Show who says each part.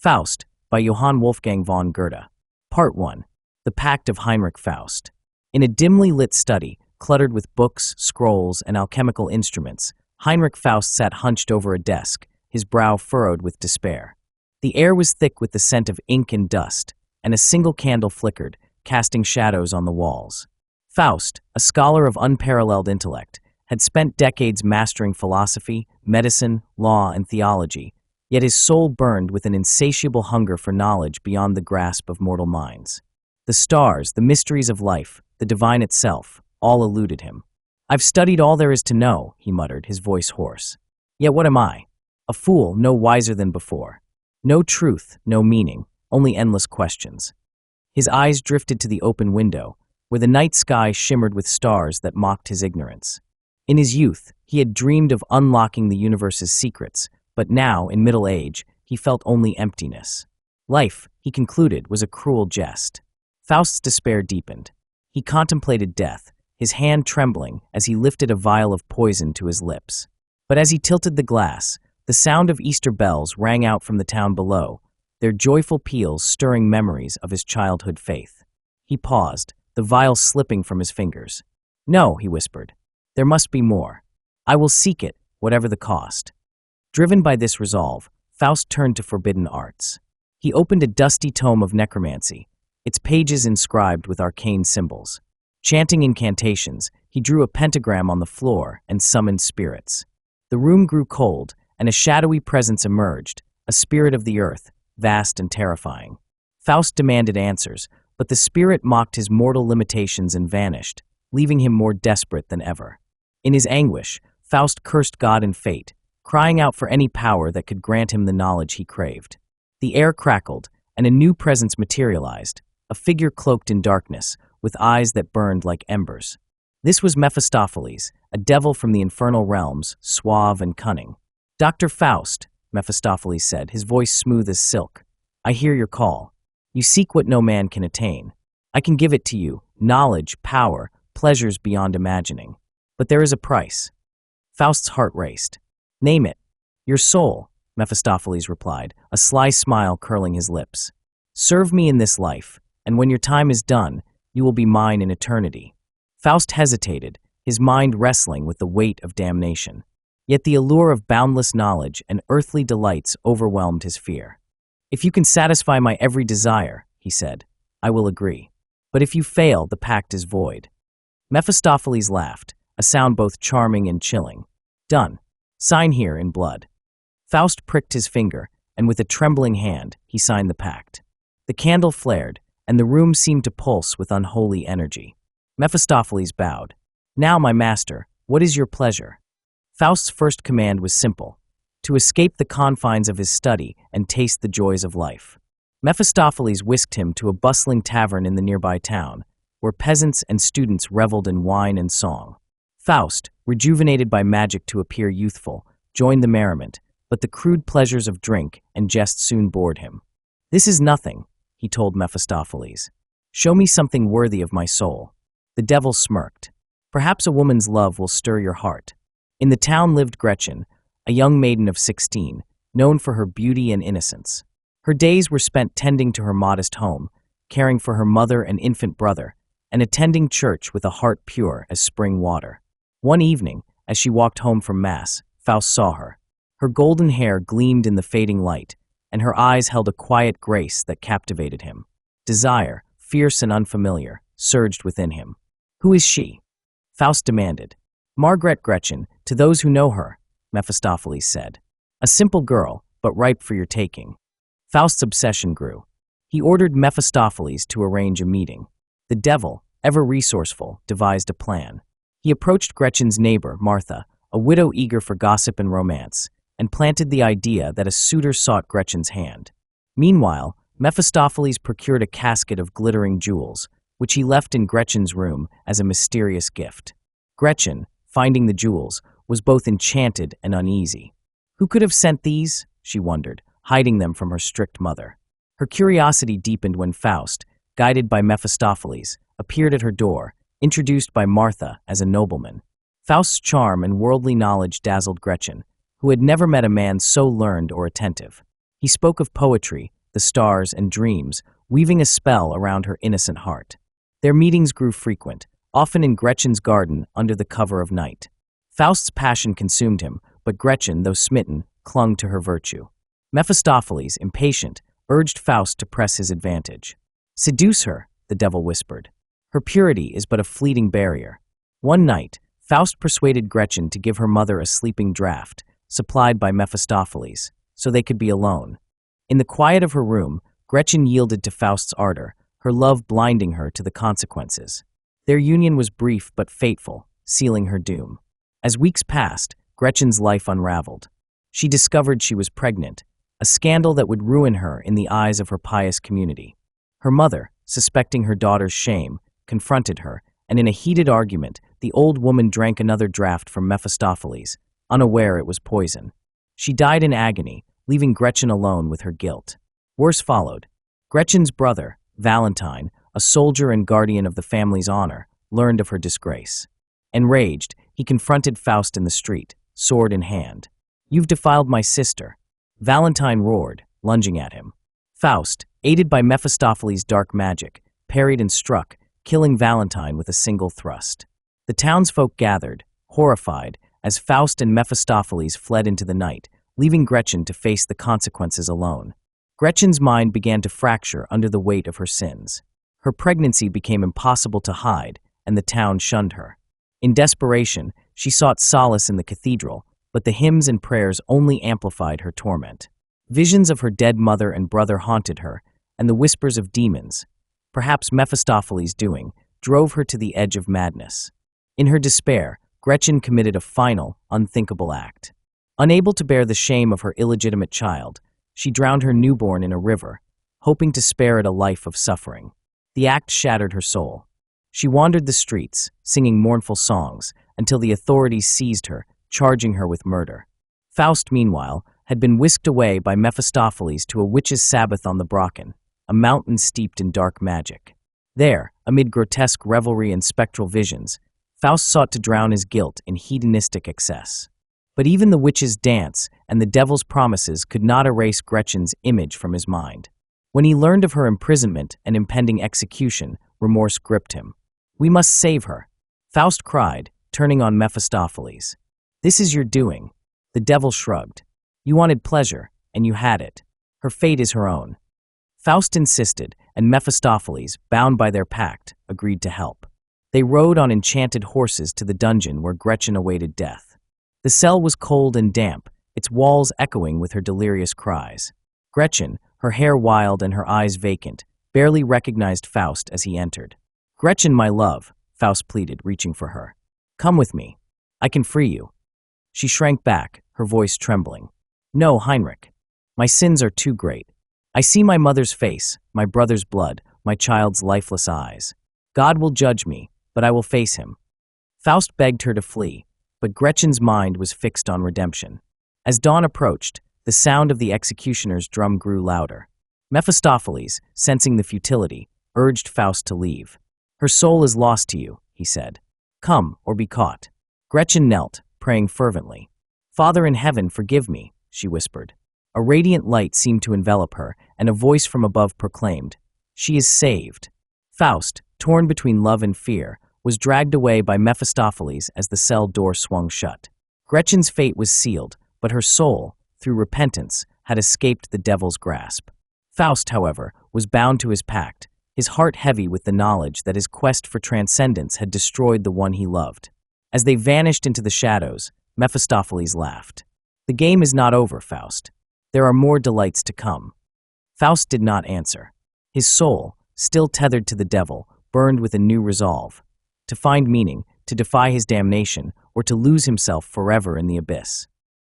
Speaker 1: Faust, by Johann Wolfgang von Goethe. Part 1. The Pact of Heinrich Faust. In a dimly lit study, cluttered with books, scrolls, and alchemical instruments, Heinrich Faust sat hunched over a desk, his brow furrowed with despair. The air was thick with the scent of ink and dust, and a single candle flickered, casting shadows on the walls. Faust, a scholar of unparalleled intellect, had spent decades mastering philosophy, medicine, law, and theology, yet his soul burned with an insatiable hunger for knowledge beyond the grasp of mortal minds. The stars, the mysteries of life, the divine itself, all eluded him. "I've studied all there is to know," he muttered, his voice hoarse. "Yet what am I? A fool, no wiser than before. No truth, no meaning, only endless questions." His eyes drifted to the open window, where the night sky shimmered with stars that mocked his ignorance. In his youth, he had dreamed of unlocking the universe's secrets, but now, in middle age, he felt only emptiness. Life, he concluded, was a cruel jest. Faust's despair deepened. He contemplated death, his hand trembling as he lifted a vial of poison to his lips. But as he tilted the glass, the sound of Easter bells rang out from the town below, their joyful peals stirring memories of his childhood faith. He paused, the vial slipping from his fingers. "No," he whispered. "There must be more. I will seek it, whatever the cost." Driven by this resolve, Faust turned to forbidden arts. He opened a dusty tome of necromancy, its pages inscribed with arcane symbols. Chanting incantations, he drew a pentagram on the floor and summoned spirits. The room grew cold, and a shadowy presence emerged, a spirit of the earth, vast and terrifying. Faust demanded answers, but the spirit mocked his mortal limitations and vanished, leaving him more desperate than ever. In his anguish, Faust cursed God and fate, crying out for any power that could grant him the knowledge he craved. The air crackled, and a new presence materialized, a figure cloaked in darkness, with eyes that burned like embers. This was Mephistopheles, a devil from the infernal realms, suave and cunning. "Dr. Faust," Mephistopheles said, his voice smooth as silk, "I hear your call. You seek what no man can attain. I can give it to you, knowledge, power, pleasures beyond imagining. But there is a price." Faust's heart raced. "Name it." "Your soul," Mephistopheles replied, a sly smile curling his lips. "Serve me in this life, and when your time is done, you will be mine in eternity." Faust hesitated, his mind wrestling with the weight of damnation. Yet the allure of boundless knowledge and earthly delights overwhelmed his fear. "If you can satisfy my every desire," he said, "I will agree. But if you fail, the pact is void." Mephistopheles laughed, a sound both charming and chilling. "Done. Sign here in blood." Faust pricked his finger, and with a trembling hand, he signed the pact. The candle flared, and the room seemed to pulse with unholy energy. Mephistopheles bowed. "Now, my master, what is your pleasure?" Faust's first command was simple: to escape the confines of his study and taste the joys of life. Mephistopheles whisked him to a bustling tavern in the nearby town, where peasants and students reveled in wine and song. Faust, rejuvenated by magic to appear youthful, joined the merriment, but the crude pleasures of drink and jest soon bored him. "This is nothing," he told Mephistopheles. "Show me something worthy of my soul." The devil smirked. "Perhaps a woman's love will stir your heart." In the town lived Gretchen, a young maiden of 16, known for her beauty and innocence. Her days were spent tending to her modest home, caring for her mother and infant brother, and attending church with a heart pure as spring water. One evening, as she walked home from Mass, Faust saw her. Her golden hair gleamed in the fading light, and her eyes held a quiet grace that captivated him. Desire, fierce and unfamiliar, surged within him. "Who is she?" Faust demanded. "Margaret Gretchen, to those who know her," Mephistopheles said. "A simple girl, but ripe for your taking." Faust's obsession grew. He ordered Mephistopheles to arrange a meeting. The devil, ever resourceful, devised a plan. He approached Gretchen's neighbor, Martha, a widow eager for gossip and romance, and planted the idea that a suitor sought Gretchen's hand. Meanwhile, Mephistopheles procured a casket of glittering jewels, which he left in Gretchen's room as a mysterious gift. Gretchen, finding the jewels, was both enchanted and uneasy. Who could have sent these? She wondered, hiding them from her strict mother. Her curiosity deepened when Faust, guided by Mephistopheles, appeared at her door, introduced by Martha as a nobleman. Faust's charm and worldly knowledge dazzled Gretchen, who had never met a man so learned or attentive. He spoke of poetry, the stars, and dreams, weaving a spell around her innocent heart. Their meetings grew frequent, often in Gretchen's garden under the cover of night. Faust's passion consumed him, but Gretchen, though smitten, clung to her virtue. Mephistopheles, impatient, urged Faust to press his advantage. "Seduce her," the devil whispered. "Her purity is but a fleeting barrier." One night, Faust persuaded Gretchen to give her mother a sleeping draught, supplied by Mephistopheles, so they could be alone. In the quiet of her room, Gretchen yielded to Faust's ardor, her love blinding her to the consequences. Their union was brief but fateful, sealing her doom. As weeks passed, Gretchen's life unraveled. She discovered she was pregnant, a scandal that would ruin her in the eyes of her pious community. Her mother, suspecting her daughter's shame, confronted her, and in a heated argument, the old woman drank another draught from Mephistopheles, unaware it was poison. She died in agony, leaving Gretchen alone with her guilt. Worse followed. Gretchen's brother, Valentine, a soldier and guardian of the family's honor, learned of her disgrace. Enraged, he confronted Faust in the street, sword in hand. "You've defiled my sister," Valentine roared, lunging at him. Faust, aided by Mephistopheles' dark magic, parried and struck, killing Valentine with a single thrust. The townsfolk gathered, horrified, as Faust and Mephistopheles fled into the night, leaving Gretchen to face the consequences alone. Gretchen's mind began to fracture under the weight of her sins. Her pregnancy became impossible to hide, and the town shunned her. In desperation, she sought solace in the cathedral, but the hymns and prayers only amplified her torment. Visions of her dead mother and brother haunted her, and the whispers of demons, perhaps Mephistopheles' doing, drove her to the edge of madness. In her despair, Gretchen committed a final, unthinkable act. Unable to bear the shame of her illegitimate child, she drowned her newborn in a river, hoping to spare it a life of suffering. The act shattered her soul. She wandered the streets, singing mournful songs, until the authorities seized her, charging her with murder. Faust, meanwhile, had been whisked away by Mephistopheles to a witch's sabbath on the Brocken, a mountain steeped in dark magic. There, amid grotesque revelry and spectral visions, Faust sought to drown his guilt in hedonistic excess. But even the witch's dance and the devil's promises could not erase Gretchen's image from his mind. When he learned of her imprisonment and impending execution, remorse gripped him. "We must save her," Faust cried, turning on Mephistopheles. "This is your doing." The devil shrugged. "You wanted pleasure, and you had it. Her fate is her own." Faust insisted, and Mephistopheles, bound by their pact, agreed to help. They rode on enchanted horses to the dungeon where Gretchen awaited death. The cell was cold and damp, its walls echoing with her delirious cries. Gretchen, her hair wild and her eyes vacant, barely recognized Faust as he entered. "Gretchen, my love," Faust pleaded, reaching for her. "Come with me. I can free you." She shrank back, her voice trembling. "No, Heinrich. My sins are too great. I see my mother's face, my brother's blood, my child's lifeless eyes. God will judge me, but I will face him." Faust begged her to flee, but Gretchen's mind was fixed on redemption. As dawn approached, the sound of the executioner's drum grew louder. Mephistopheles, sensing the futility, urged Faust to leave. "Her soul is lost to you," he said. "Come, or be caught." Gretchen knelt, praying fervently. "Father in heaven, forgive me," she whispered. A radiant light seemed to envelop her, and a voice from above proclaimed, "She is saved." Faust, torn between love and fear, was dragged away by Mephistopheles as the cell door swung shut. Gretchen's fate was sealed, but her soul, through repentance, had escaped the devil's grasp. Faust, however, was bound to his pact, his heart heavy with the knowledge that his quest for transcendence had destroyed the one he loved. As they vanished into the shadows, Mephistopheles laughed. "The game is not over, Faust. There are more delights to come." Faust did not answer. His soul, still tethered to the devil, burned with a new resolve: to find meaning, to defy his damnation, or to lose himself forever in the abyss.